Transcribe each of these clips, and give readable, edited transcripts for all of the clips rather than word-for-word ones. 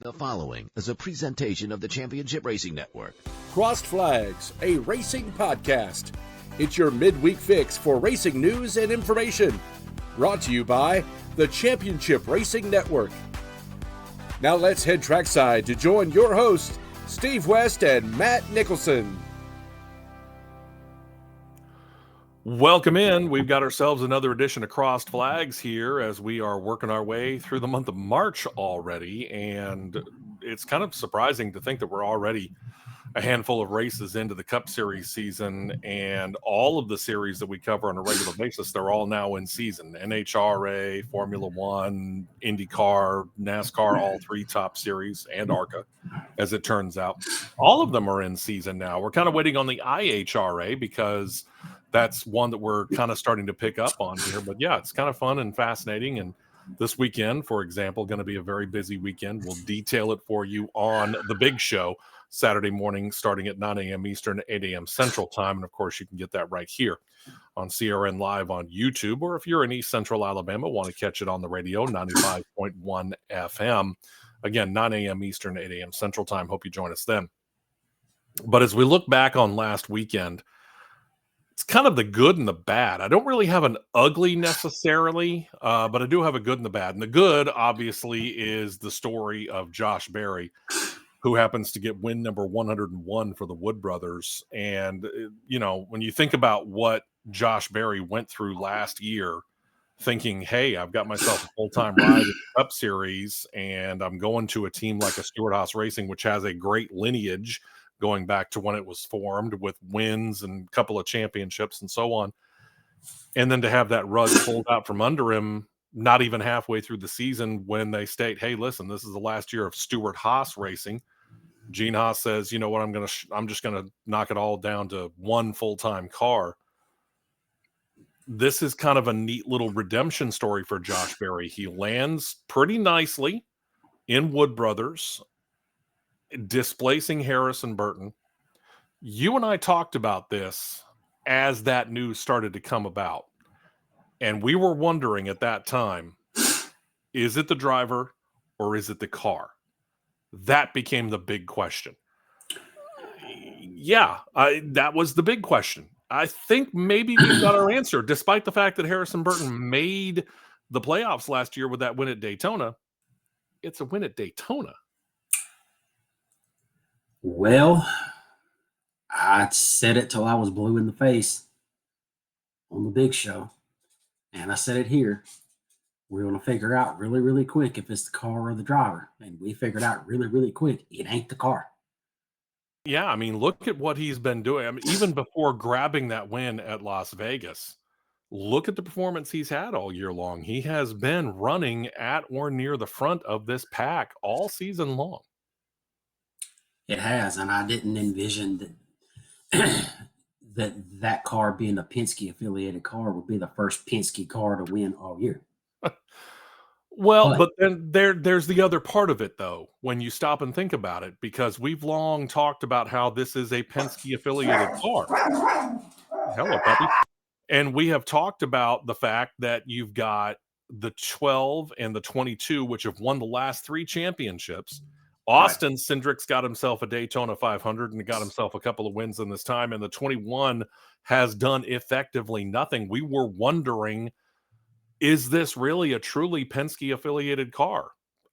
The following is a presentation of the Championship Racing Network. Crossed Flags, a racing podcast. It's your midweek fix for racing news and information. Brought to you by the Championship Racing Network. Now let's head trackside to join your hosts, Steve West and Matt Nicholson. Welcome in. We've got ourselves another edition of Crossed Flags here as we are working our way through the month of March already. And it's kind of surprising to think that we're already a handful of races into the Cup Series season, and all of the series that we cover on a regular basis, they're all now in season. NHRA, Formula One, Indycar, NASCAR, all three top series, and ARCA, as it turns out. All of them are in season now. We're kind of waiting on the IHRA because that's one that we're kind of starting to pick up on here. But yeah, it's kind of fun and fascinating. And this weekend, for example, going to be a very busy weekend. We'll detail it for you on the big show Saturday morning, starting at 9 a.m. Eastern, 8 a.m. Central Time. And of course, you can get that right here on CRN Live on YouTube. Or if you're in East Central Alabama, want to catch it on the radio, 95.1 FM. Again, 9 a.m. Eastern, 8 a.m. Central Time. Hope you join us then. But as we look back on last weekend, it's kind of the good and the bad. I don't really have an ugly necessarily, but I do have a good and the bad. And the good, obviously, is the story of Josh Berry, who happens to get win number 101 for the Wood Brothers. And, you know, when you think about what Josh Berry went through last year, thinking, hey, I've got myself a full-time ride in the Cup Series, and I'm going to a team like a Stewart-Haas Racing, which has a great lineage going back to when it was formed with wins and a couple of championships and so on. And then to have that rug pulled out from under him, not even halfway through the season, when they state, hey, listen, this is the last year of Stewart-Haas Racing. Gene Haas says, you know what, I'm just going to knock it all down to one full-time car. This is kind of a neat little redemption story for Josh Berry. He lands pretty nicely in Wood Brothers, displacing Harrison Burton. You and I talked about this as that news started to come about. And we were wondering at that time, is it the driver or is it the car? That became the big question. Yeah, that was the big question. I think maybe we've got our answer, despite the fact that Harrison Burton made the playoffs last year with that win at Daytona. It's a win at Daytona. Well, I said it till I was blue in the face on the big show, and I said it here. We're going to figure out really, really quick if it's the car or the driver, and we figured out really, really quick it ain't the car. Yeah, I mean, look at what he's been doing. I mean, even before grabbing that win at Las Vegas, look at the performance he's had all year long. He has been running at or near the front of this pack all season long. It has, and I didn't envision that that car being a Penske-affiliated car would be the first Penske car to win all year. Well, but then there's the other part of it, though, when you stop and think about it, because we've long talked about how this is a Penske-affiliated car. Hello, puppy. And we have talked about the fact that you've got the 12 and the 22, which have won the last three championships. Austin Cindric's got himself a Daytona 500 and got himself a couple of wins in this time. And the 21 has done effectively nothing. We were wondering, is this really a truly Penske affiliated car?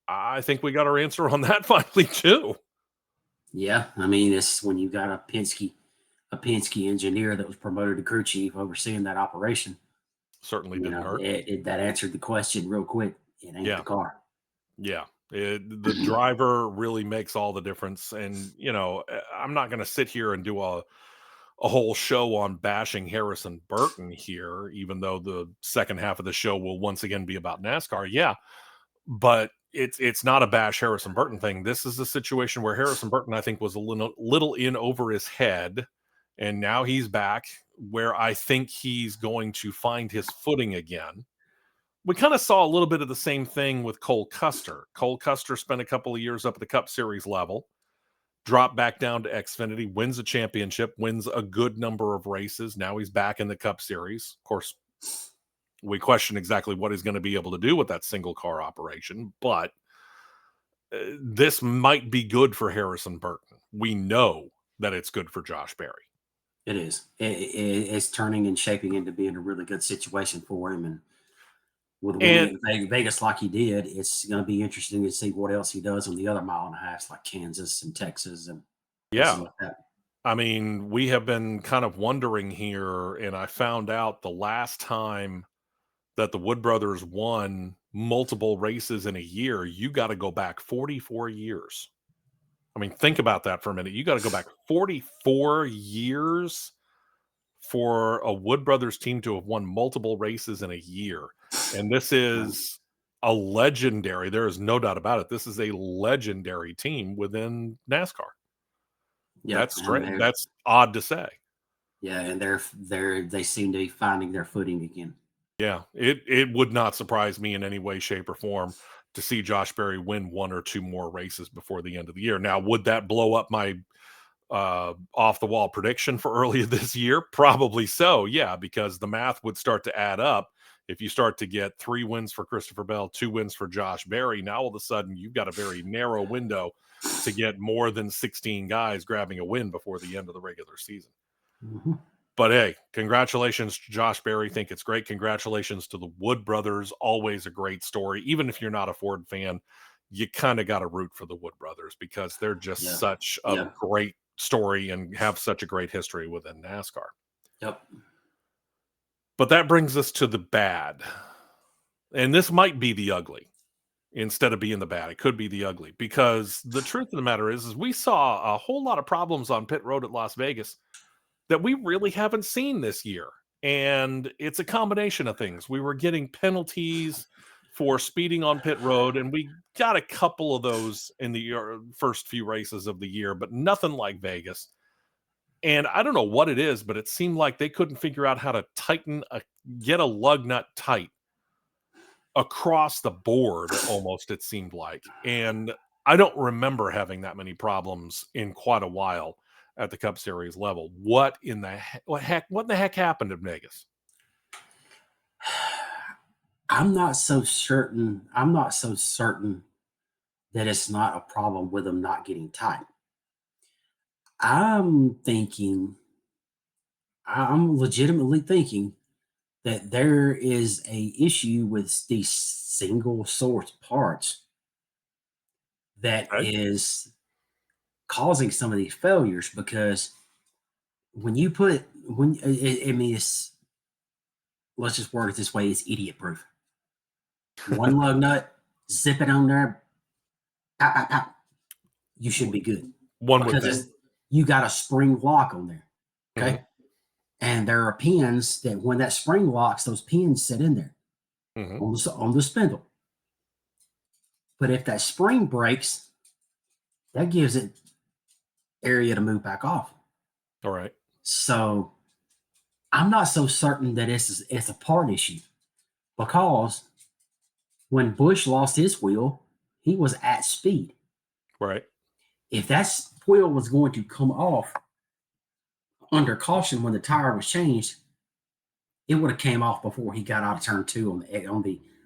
I think we got our answer on that finally too. Yeah. I mean, it's when you got a Penske engineer that was promoted to crew chief overseeing that operation. Certainly didn't hurt. That answered the question real quick. It ain't the car. Yeah. The driver really makes all the difference. And, you know, I'm not going to sit here and do a whole show on bashing Harrison Burton here, even though the second half of the show will once again be about NASCAR. Yeah. But it's not a bash Harrison Burton thing. This is a situation where Harrison Burton, I think, was a little in over his head. And now he's back where I think he's going to find his footing again. We kind of saw a little bit of the same thing with Cole Custer. Cole Custer spent a couple of years up at the Cup Series level, dropped back down to Xfinity, wins a championship, wins a good number of races. Now he's back in the Cup Series. Of course, we question exactly what he's going to be able to do with that single car operation, but this might be good for Harrison Burton. We know that it's good for Josh Berry. It is. It's turning and shaping into being a really good situation for him. And with winning in Vegas like he did, it's going to be interesting to see what else he does on the other mile and a half, like Kansas and Texas and places like that. I mean, we have been kind of wondering here, and I found out the last time that the Wood brothers won multiple races in a year, you got to go back 44 years. I mean, think about that for a minute. You got to go back 44 years for a Wood brothers team to have won multiple races in a year. And this is a legendary, there is no doubt about it. This is a legendary team within NASCAR. Yeah, that's strange. That's odd to say. Yeah, and they seem to be finding their footing again. Yeah, it would not surprise me in any way, shape, or form to see Josh Berry win one or two more races before the end of the year. Now, would that blow up my off the wall prediction for earlier this year? Probably so. Yeah, because the math would start to add up. If you start to get 3 wins for Christopher Bell, 2 wins for Josh Berry, now all of a sudden you've got a very narrow window to get more than 16 guys grabbing a win before the end of the regular season. Mm-hmm. But hey, congratulations to Josh Berry. Think it's great. Congratulations to the Wood brothers. Always a great story. Even if you're not a Ford fan, you kind of got to root for the Wood brothers because they're just such a great story and have such a great history within NASCAR. Yep. But that brings us to the bad. And this might be the ugly. Instead of being the bad, it could be the ugly. Because the truth of the matter is we saw a whole lot of problems on pit road at Las Vegas that we really haven't seen this year. And it's a combination of things. We were getting penalties for speeding on pit road, and we got a couple of those in the first few races of the year, but nothing like Vegas. And I don't know what it is, but it seemed like they couldn't figure out how to get a lug nut tight across the board, almost, it seemed like. And I don't remember having that many problems in quite a while at the Cup Series level. What in the heck happened in Vegas? I'm not so certain that it's not a problem with them not getting tight. I'm legitimately thinking that there is a issue with these single source parts that is causing some of these failures, because let's just word it this way, it's idiot proof. One lug nut, zip it on there, pop, pop, pop. You should be good. Because you got a spring lock on there. Okay. Mm-hmm. And there are pins that when that spring locks, those pins sit in there on the spindle. But if that spring breaks, that gives it area to move back off. All right. So I'm not so certain that it's a part issue, because when Busch lost his wheel, he was at speed. Right. If that wheel was going to come off under caution when the tire was changed, it would have came off before he got out of turn 2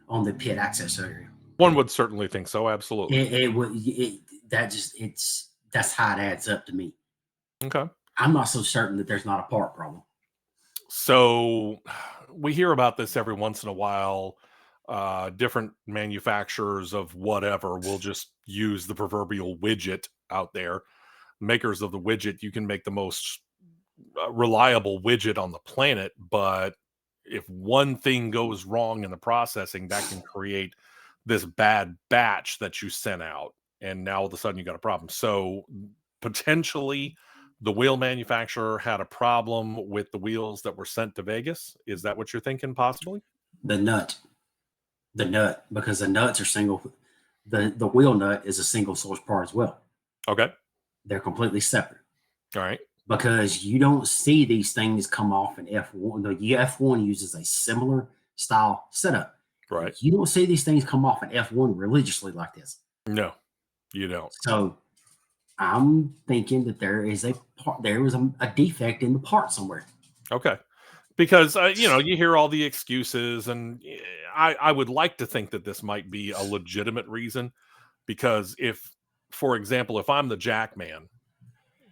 on the pit access area. One would certainly think so. Absolutely. That's how it adds up to me. Okay. I'm not so certain that there's not a part problem. So we hear about this every once in a while. Different manufacturers of whatever will just use the proverbial widget out there. Makers of the widget, you can make the most reliable widget on the planet, but if one thing goes wrong in the processing, that can create this bad batch that you sent out, and now all of a sudden you got a problem. So potentially the wheel manufacturer had a problem with the wheels that were sent to Vegas. Is that what you're thinking? Possibly the nut, because the nuts are single. The wheel nut is a single source part as well. Okay. They're completely separate. All right. Because you don't see these things come off in F1. The F1 uses a similar style setup. Right. You don't see these things come off in F1 religiously like this. No, you don't. So I'm thinking that there was a defect in the part somewhere. Okay. Because, you hear all the excuses, and I would like to think that this might be a legitimate reason, Because if, for example, if I'm the jack man,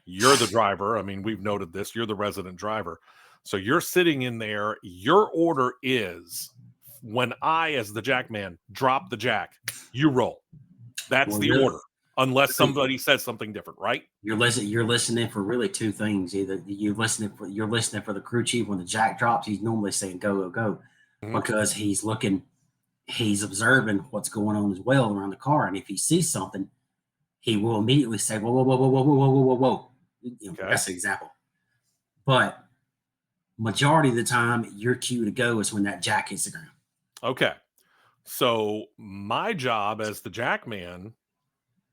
you're the driver. I mean, we've noted this. You're the resident driver. So you're sitting in there. Your order is, when I, as the jack man, drop the jack, you roll. That's the order. Unless somebody says something different, right? You're listening for really two things. Either you're listening for the crew chief when the jack drops. He's normally saying go, go, go, because he's observing what's going on as well around the car. And if he sees something, he will immediately say, whoa, whoa, whoa, whoa, whoa, whoa, whoa, whoa, whoa. That's an example. But majority of the time, your cue to go is when that jack hits the ground. Okay. So my job as the jack man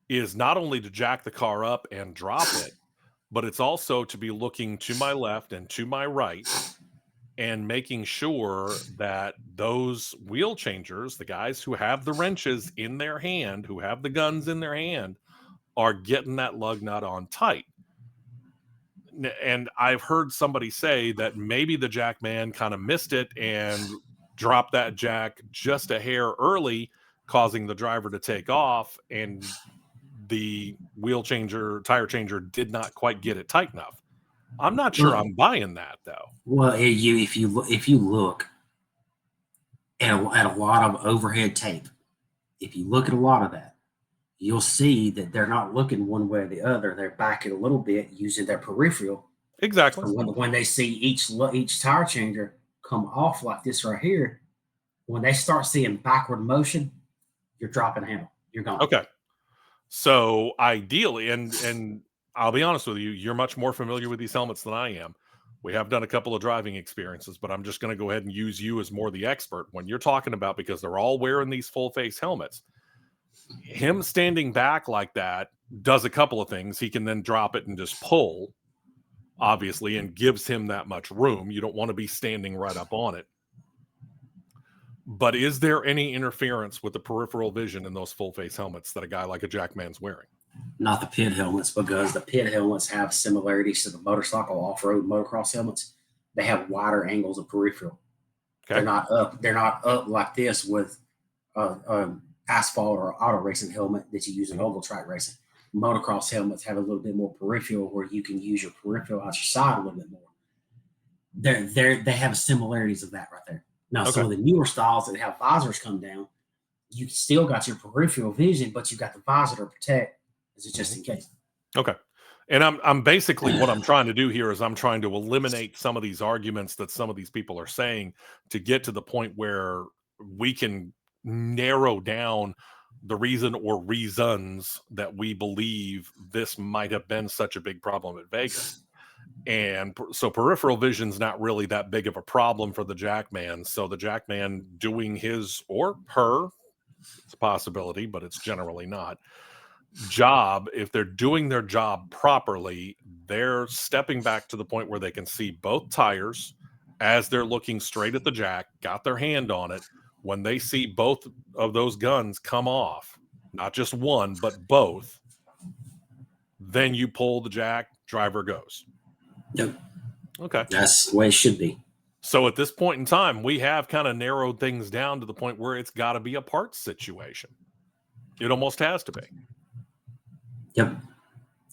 is not only to jack the car up and drop it, but it's also to be looking to my left and to my right and making sure that those wheel changers, the guys who have the wrenches in their hand, who have the guns in their hand, are getting that lug nut on tight. And I've heard somebody say that maybe the jack man kind of missed it and dropped that jack just a hair early, causing the driver to take off, and the tire changer did not quite get it tight enough. I'm not sure I'm buying that, though. Well, if you look at a lot of overhead tape, if you look at a lot of that, you'll see that they're not looking one way or the other. They're backing a little bit using their peripheral. Exactly. So when they see each tire changer come off like this right here, when they start seeing backward motion, you're dropping handle. You're gone. Okay. So ideally, and I'll be honest with you, you're much more familiar with these helmets than I am. We have done a couple of driving experiences, but I'm just going to go ahead and use you as more the expert when you're talking about, because they're all wearing these full face helmets. Him standing back like that does a couple of things. He can then drop it and just pull, obviously, and gives him that much room. You don't want to be standing right up on it. But is there any interference with the peripheral vision in those full face helmets that a guy like a jackman's wearing? Not the pit helmets, because the pit helmets have similarities to the motorcycle off-road motocross helmets. They have wider angles of peripheral. Okay. They're not up like this with asphalt or auto racing helmet that you use in oval track racing. Motocross helmets have a little bit more peripheral, where you can use your peripheral out your side a little bit more. They have similarities of that right there. Now, some of the newer styles that have visors come down, you still got your peripheral vision, but you got the visor to protect, as just in case. Okay. And I'm basically, what I'm trying to do here is I'm trying to eliminate some of these arguments that some of these people are saying, to get to the point where we can narrow down the reason or reasons that we believe this might have been such a big problem at Vegas. And so peripheral vision's not really that big of a problem for the jackman. So the jackman doing his or her, it's a possibility, but it's generally not, job, if they're doing their job properly, they're stepping back to the point where they can see both tires as they're looking straight at the jack, got their hand on it. When they see both of those guns come off, not just one, but both, then you pull the jack, driver goes. Yep. Okay. That's the way it should be. So at this point in time, we have kind of narrowed things down to the point where it's got to be a parts situation. It almost has to be. Yep.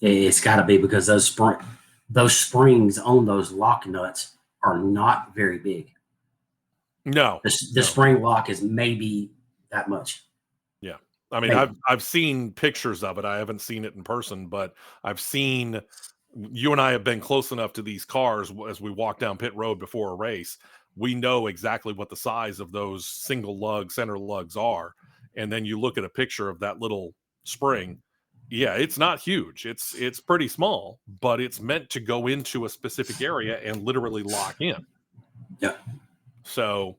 It's got to be, because those springs on those lock nuts are not very big. No. The spring lock is maybe that much. Yeah. I mean, I've seen pictures of it. I haven't seen it in person, but I've seen, you and I have been close enough to these cars as we walk down pit road before a race. We know exactly what the size of those single lug center lugs are. And then you look at a picture of that little spring. Yeah, it's not huge. It's pretty small, but it's meant to go into a specific area and literally lock in. Yeah. So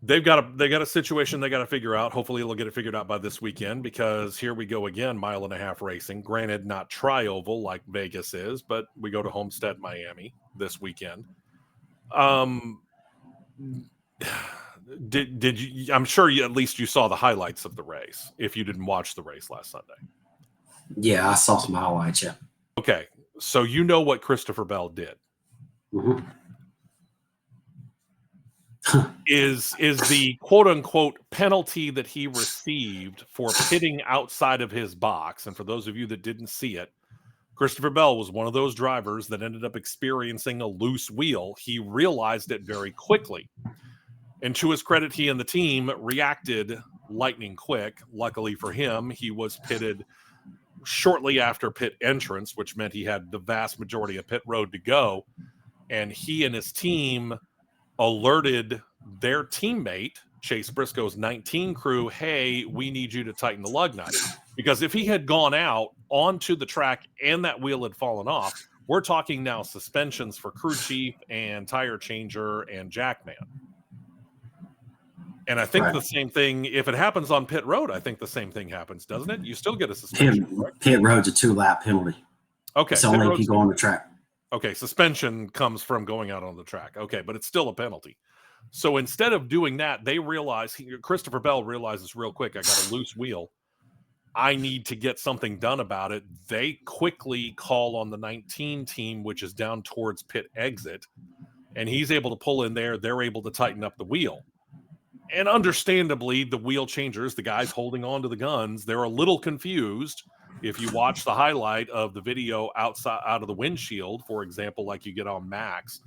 they got a situation they got to figure out. Hopefully they'll get it figured out by this weekend, because here we go again, 1.5 mile racing. Granted, not tri-oval like Vegas is, but we go to Homestead, Miami this weekend. Did you? I'm sure at least you saw the highlights of the race, if you didn't watch the race last Sunday. Yeah, I saw some highlights. Yeah. Okay, so you know what Christopher Bell did. Mm-hmm. is the quote unquote penalty that he received for pitting outside of his box. And for those of you that didn't see it, Christopher Bell was one of those drivers that ended up experiencing a loose wheel. He realized it very quickly. And to his credit, he and the team reacted lightning quick. Luckily for him, he was pitted shortly after pit entrance, which meant he had the vast majority of pit road to go. And he and his team alerted their teammate, Chase Briscoe's 19 crew, hey, we need you to tighten the lug nut. Because if he had gone out onto the track and that wheel had fallen off, we're talking now suspensions for crew chief and tire changer and jackman. And I think the same thing, if it happens on pit road, I think the same thing happens, doesn't it? You still get a suspension. Pit road's a 2-lap penalty. Okay. It's only if you go on the track. Okay, suspension comes from going out on the track. Okay, but it's still a penalty. So instead of doing that, they realize, Christopher Bell realizes real quick, I got a loose wheel. I need to get something done about it. They quickly call on the 19 team, which is down towards pit exit, and he's able to pull in there. They're able to tighten up the wheel. And understandably, the wheel changers, the guys holding on to the guns, they're a little confused. If you watch the highlight of the video out of the windshield, for example, like you get on Max,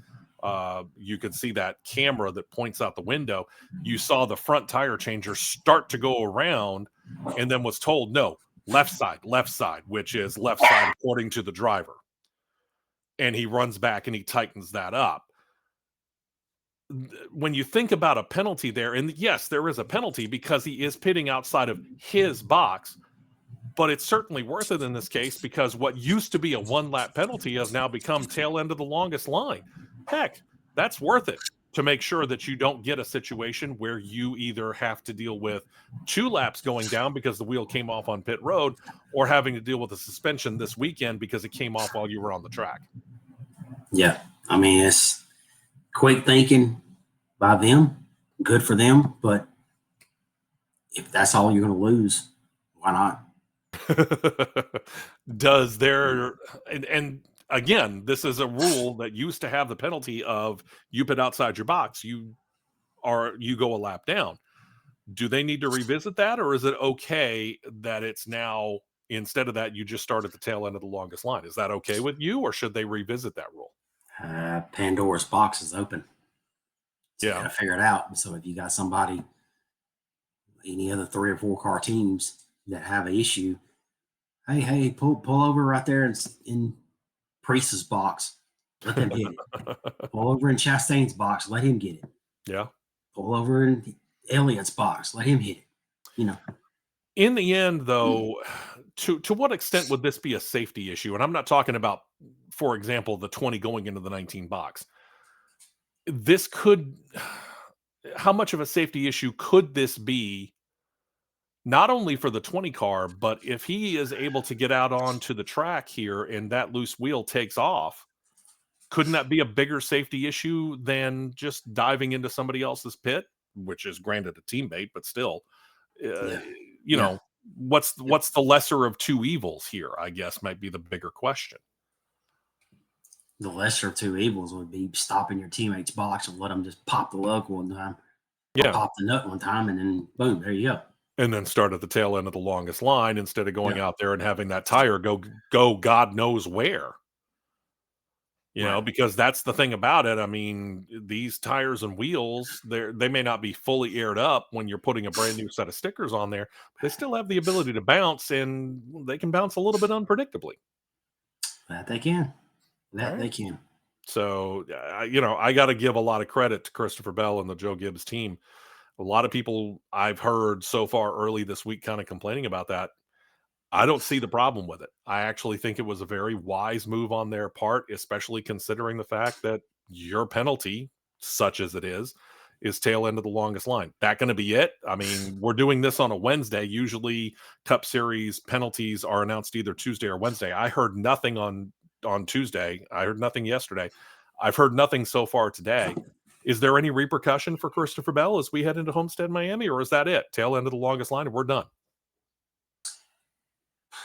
you can see that camera that points out the window. You saw the front tire changer start to go around and then was told, no, left side, which is left side according to the driver. And he runs back and he tightens that up. When you think about a penalty there, and yes, there is a penalty because he is pitting outside of his box, but it's certainly worth it in this case because what used to be a 1-lap penalty has now become tail end of the longest line. Heck, that's worth it to make sure that you don't get a situation where you either have to deal with 2 laps going down because the wheel came off on pit road or having to deal with a suspension this weekend because it came off while you were on the track. Yeah, I mean, it's quick thinking by them, good for them, but if that's all you're going to lose, why not? Does there, and again, this is a rule that used to have the penalty of you pit outside your box, you go a lap down. Do they need to revisit that, or is it okay that it's now, instead of that, you just start at the tail end of the longest line? Is that okay with you, or should they revisit that rule? Pandora's box is open. So Yeah. you got to figure it out. So if you got somebody, any other 3 or 4 car teams that have an issue, hey, pull over right there in Priest's box. Let them hit it. Pull over in Chastain's box. Let him get it. Yeah. Pull over in Elliott's box. Let him hit it. You know. In the end, though, to what extent would this be a safety issue? And I'm not talking about, for example, the 20 going into the 19 box. This could, how much of a safety issue could this be, not only for the 20 car, but if he is able to get out onto the track here and that loose wheel takes off, couldn't that be a bigger safety issue than just diving into somebody else's pit, which is granted a teammate, but still, you know, what's the lesser of 2 evils here, I guess, might be the bigger question. The lesser of 2 evils would be stopping your teammate's box and let them just pop the lug one time. Yeah. Pop the nut one time, and then boom, there you go. And then start at the tail end of the longest line instead of going out there and having that tire go God knows where. You know, because that's the thing about it. I mean, these tires and wheels, they may not be fully aired up when you're putting a brand new set of stickers on there, but they still have the ability to bounce, and they can bounce a little bit unpredictably. That they can. They can. So, you know, I got to give a lot of credit to Christopher Bell and the Joe Gibbs team. A lot of people I've heard so far early this week kind of complaining about that. I don't see the problem with it. I actually think it was a very wise move on their part, especially considering the fact that your penalty, such as it is tail end of the longest line. That going to be it? I mean, we're doing this on a Wednesday. Usually Cup Series penalties are announced either Tuesday or Wednesday. I heard nothing on Tuesday. I heard nothing yesterday. I've heard nothing so far today. Is there any repercussion for Christopher Bell as we head into Homestead, Miami, or is that it? Tail end of the longest line and we're done?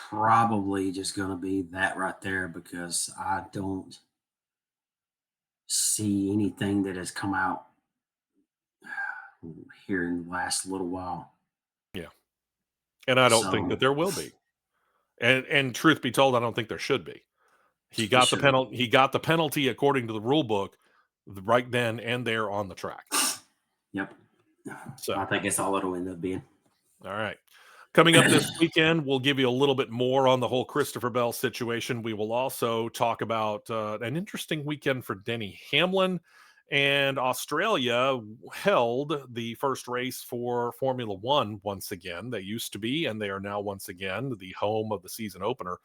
Probably just going to be that right there, because I don't see anything that has come out here in the last little while. Yeah. And I don't think that there will be. And truth be told, I don't think there should be. He got the penalty. He got the penalty according to the rule book right then and there on the track. Yep. So I think that's all it'll end up being. All right. Coming up this weekend, we'll give you a little bit more on the whole Christopher Bell situation. We will also talk about an interesting weekend for Denny Hamlin. And Australia held the first race for Formula One once again. They used to be, and they are now once again the home of the season opener.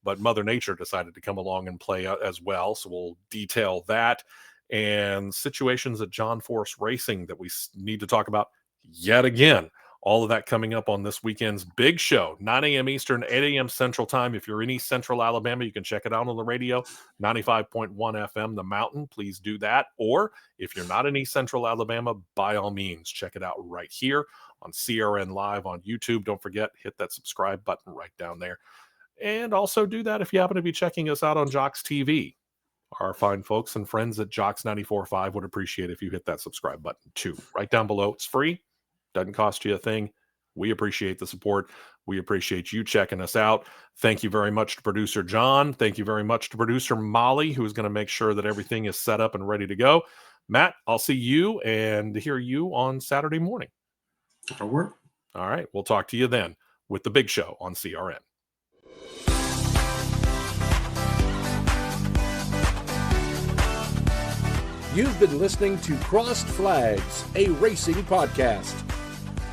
But Mother Nature decided to come along and play as well. So we'll detail that and situations at John Force Racing that we need to talk about yet again. All of that coming up on this weekend's big show, 9 a.m. Eastern, 8 a.m. Central Time. If you're in East Central Alabama, you can check it out on the radio, 95.1 FM, The Mountain. Please do that. Or if you're not in East Central Alabama, by all means, check it out right here on CRN Live on YouTube. Don't forget, hit that subscribe button right down there. And also do that if you happen to be checking us out on Jocks TV. Our fine folks and friends at Jocks 94.5 would appreciate if you hit that subscribe button too. Right down below. It's free. Doesn't cost you a thing. We appreciate the support. We appreciate you checking us out. Thank you very much to producer John. Thank you very much to producer Molly, who's going to make sure that everything is set up and ready to go. Matt, I'll see you and hear you on Saturday morning. That'll work. All right. We'll talk to you then with the big show on CRN. You've been listening to Crossed Flags, a racing podcast.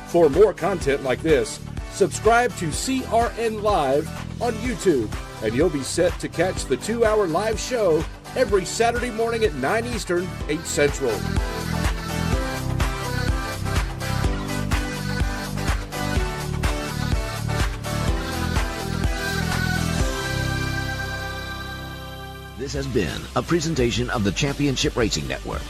For more content like this, subscribe to CRN Live on YouTube, and you'll be set to catch the 2-hour live show every Saturday morning at 9 Eastern, 8 Central. This has been a presentation of the Championship Racing Network.